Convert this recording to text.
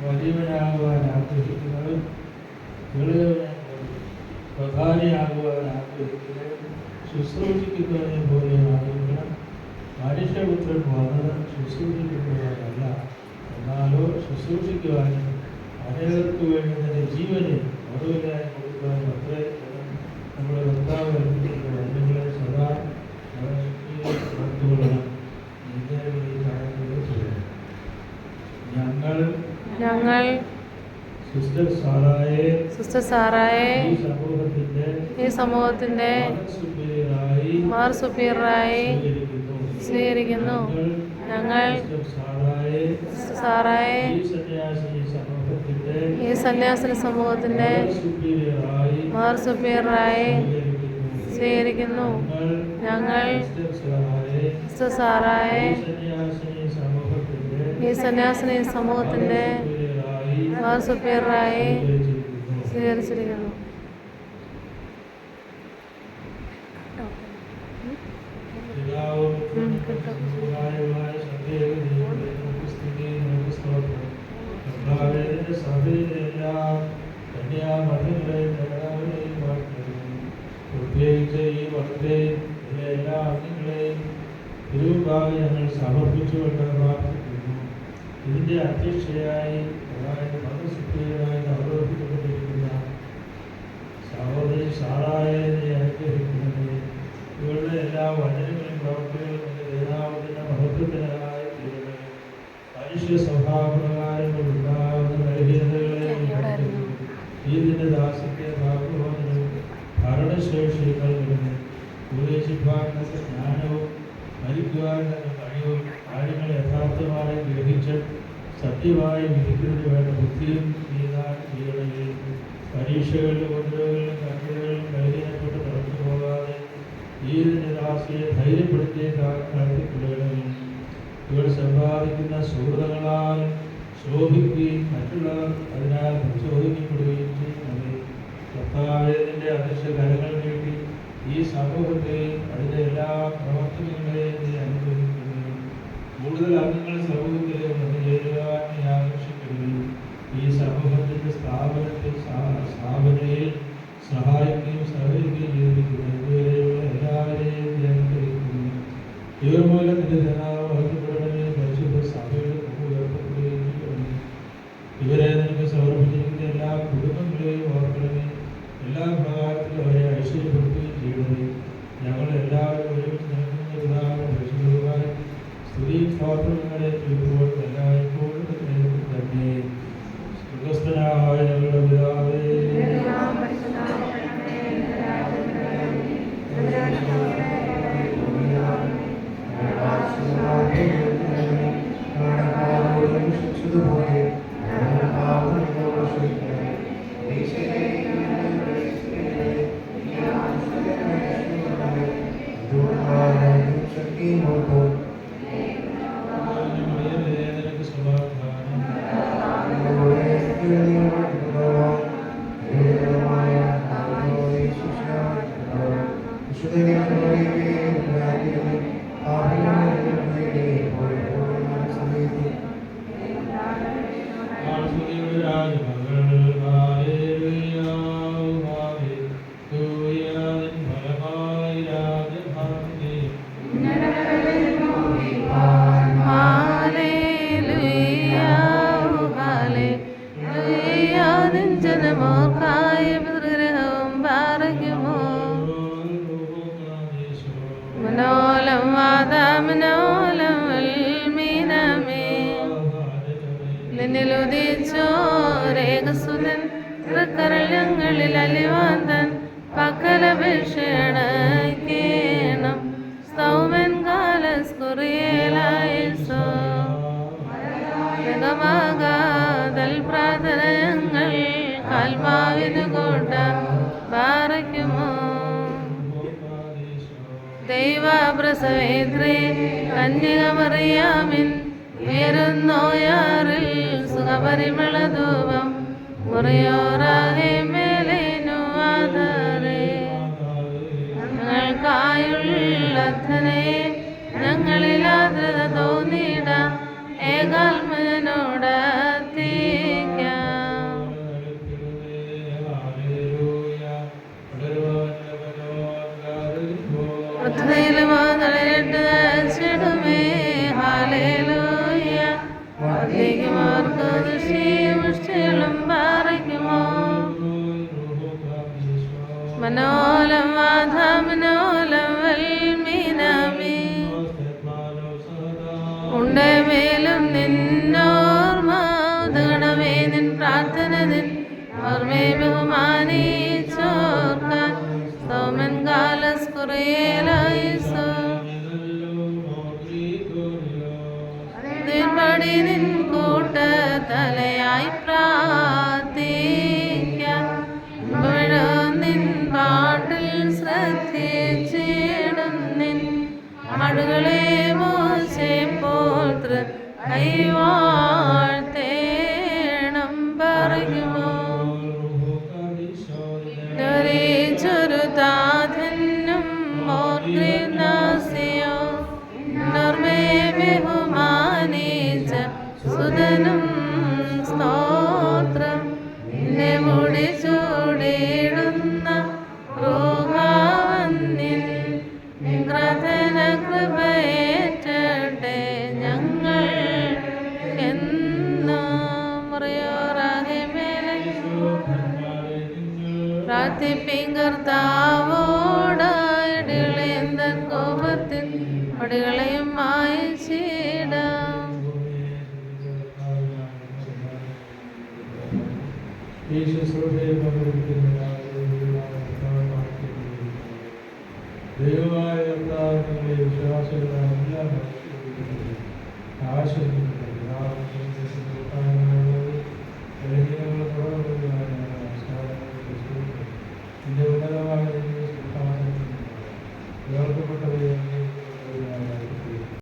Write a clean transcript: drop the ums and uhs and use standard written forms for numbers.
വലിയവനാകുവാൻ ആഗ്രഹിക്കുന്നവൻ പ്രധാനിയാകുവാൻ ആഗ്രഹിക്കുന്നവൻ ശുശ്രൂഷിക്കുന്നവനെ പോലെ ആയിരിക്കണം. മനുഷ്യപുത്രൻ വന്നത് ശുശ്രൂഷിക്കുവാനല്ല, എന്നാലോ ശുശ്രൂഷിക്കുവാനും അനേകർക്ക് വേണ്ടി തന്റെ ജീവനെ മറുവിലായി കൊടുക്കുവാനും അത്രേ നമ്മുടെ കർത്താവ് ഏൽപ്പിച്ചിട്ടുള്ള വചനങ്ങളെ സദാ ഓർത്തുകൊള്ളണം. ഞങ്ങൾ സിസ്റ്റർ സാറായെ ഈ സമൂഹത്തിന്റെ മാർ സുപ്പീരിയറായി സ്വീകരിക്കുന്നു. ഞങ്ങൾ സാറായെ ഈ സന്യാസിനി സമൂഹത്തിന്റെ മാർ സുപ്പീരിയറായി സ്വീകരിക്കുന്നു. ഞങ്ങൾ സിസ്റ്റർ സാറായെ ഈ സന്യാസിനി സമൂഹത്തിന്റെ മാർ സുപ്പീരിയറായി സ്വീകരിച്ചിരിക്കുന്നു. പ്രത്യേകിച്ച് ഈ വർഷത്തെ എല്ലാ അംഗങ്ങളെയും തിരുവുമ്പാകെ ഞങ്ങൾ സമർപ്പിച്ചുകൊണ്ട് പ്രാർത്ഥിക്കുന്നു. ഇതിൻ്റെ അധ്യക്ഷയായി അതായത് മതസുപ്രിയരായി അവതരിപ്പിക്കപ്പെട്ടിരിക്കുന്ന സഹോദരി സാറായെ അനുഗ്രഹിക്കുന്നത് ഇവരുടെ എല്ലാ വചനങ്ങളും പ്രവർത്തികളും എൻ്റെ നേതാവിൻ്റെ മഹത്വത്തിനായി തീരുന്നത് മനുഷ്യ സ്വഭാവപ്രകാരങ്ങൾ ഉണ്ടാകുന്ന ബലഹീനതകളെ ഇതിൻ്റെ ദാസ്യത്തെ ഭാഗവനും ഭരണശേഷികൾ വരുന്നു. ഉപദേശിപ്പാനുള്ള ജ്ഞാനവും മരിക്കുവാനുള്ള കഴിവും കാര്യങ്ങൾ യഥാർത്ഥമായി ഗ്രഹിച്ച് സത്യമായി വിധിക്കുന്നതിന് വേണ്ട ബുദ്ധിയും ചെയ്യണമേ. പരീക്ഷകളിലും ഉപദ്രവങ്ങളിലും കഷ്ടതകളിലും ബലഹീനപ്പെട്ട് തളർന്നു പോകാതെ ഇതിൻ്റെ ദാസിയെ ധൈര്യപ്പെടുത്തി നടത്തിക്കൊള്ളണമേ. ഇവർ സമ്പാദിക്കുന്ന സുഹൃതങ്ങളാൽ ശോഭിക്കുകയും മറ്റുള്ളവർ അതിനാൽ പ്രചോദിക്കപ്പെടുകയും ചെയ്യുന്നത് കർത്താവിന്റെ അദൃശ്യ കരങ്ങൾ നീട്ടി ഈ സമൂഹത്തെയും അതിൻ്റെ എല്ലാ പ്രവർത്തനങ്ങളെയും അനുഗ്രഹിക്കുകയും കൂടുതൽ അംഗങ്ങൾ സമൂഹത്തിലെ വന്നുചേരുവാൻ ആകർഷിക്കുകയും ഈ സമൂഹത്തിൻ്റെ സ്ഥാപനയിൽ സഹായിക്കുകയും സഹകരിക്കുകയും ചെയ്തിരിക്കുന്നു. ഇതുവരെയുള്ള എല്ലാവരെയും അനുഗ്രഹിക്കുന്നു. ഇവർ മൂലം നിന്റെ ജനാവ് വളർത്തപ്പെടണമേ. പരിശുദ്ധ സഭയുടെ ഉയർത്തപ്പെടുകയും ചെയ്യണമേ. ഇവരെ നിനക്ക് സമർപ്പിച്ചിരിക്കുന്ന എല്ലാ കുടുംബങ്ങളെയും ഓർക്കണമേ. എല്ലാ പ്രകാരത്തിലും അവരെ ഐശ്വര്യപ്പെടുത്തുകയും ചെയ്യണമേ. ഞങ്ങളെല്ലാവരും ഒരുമിച്ച് നിൽക്കുന്നതാണ് പരിശുദ്ധമായി സ്തുതിയും സ്വാതന്ത്ര്യങ്ങളെ ചെയ്യുമ്പോൾ എല്ലായ്പ്പോഴും തന്നെ. സ്വർഗ്ഗസ്ഥനായ ഞങ്ങളുടെ പിതാവേ, ഞങ്ങളിൽ അലിവാന്തൻ പക്കലപേക്ഷണം സൗമൻ കാലസ്കുറിയേലായിസോ വേഗമാകാതൽ പ്രാർത്ഥന ഞങ്ങൾ ആത്മാവിനു കോട്ട പാറയ്ക്കുമോ. ദൈവപ്രസവേത്രേ കന്യകമറിയാമിൻ ഉയരുന്നോയാറിൽ സുഖപരിമളധൂപം മുറിയോറാകെ മേലേനു ആധാരേ. ഞങ്ങൾക്കായുള്ളഥനെ ഞങ്ങളിൽ ആദ്രത തോന്നിയിട ഏകാത്മനോടത്തി അതിലേക്കുമാർക്ക് ദൃഷ്ടിയും പാറയ്ക്കുമോ മനോലം വാധ മനോലം വൽമീനാമി ഉണ്ടേ മേലും നിന്നോർമ്മ ഉദകണമേ നിൻ പ്രാർത്ഥന നിൻ ഓർമ്മയെ ബഹുമാനിച്ചോർക്കാൻ സോമൻ കാലസ് കുറേലായിസോ പടി നിൻ കൂട്ട തലയായി പ്രാർത്ഥിക്കാം നിൻ പാട്ടിൽ ശ്രദ്ധിച്ചിടും നിൻ ആടുകളെ മോശെ പോത്ര കൈവാഴ്ത്തേണം പറയുമോ ചെറുതാധനും മോർഗ്രീനാസിയോ നോർമയെ ബഹുമാനിച്ച സുതനും സ്തോത്രം നിന്നെ മുടി ചൂടിടുന്ന റൂഹാവന്നിൻ പ്രാർത്ഥന കൃപയേറ്റട്ടെ ഞങ്ങൾ പ്രാർത്ഥിപ്പിൻ കർത്താവോടടികളെന്ത കോപത്തിൽ പടികളെയും മായിച്ചിടാം. ദൈവമായ കർത്താവിന്റെ വിശ്വാസികളെല്ലാം ഇതിന്റെ ഉന്നതമായ ഉയർത്തപ്പെട്ടവയെ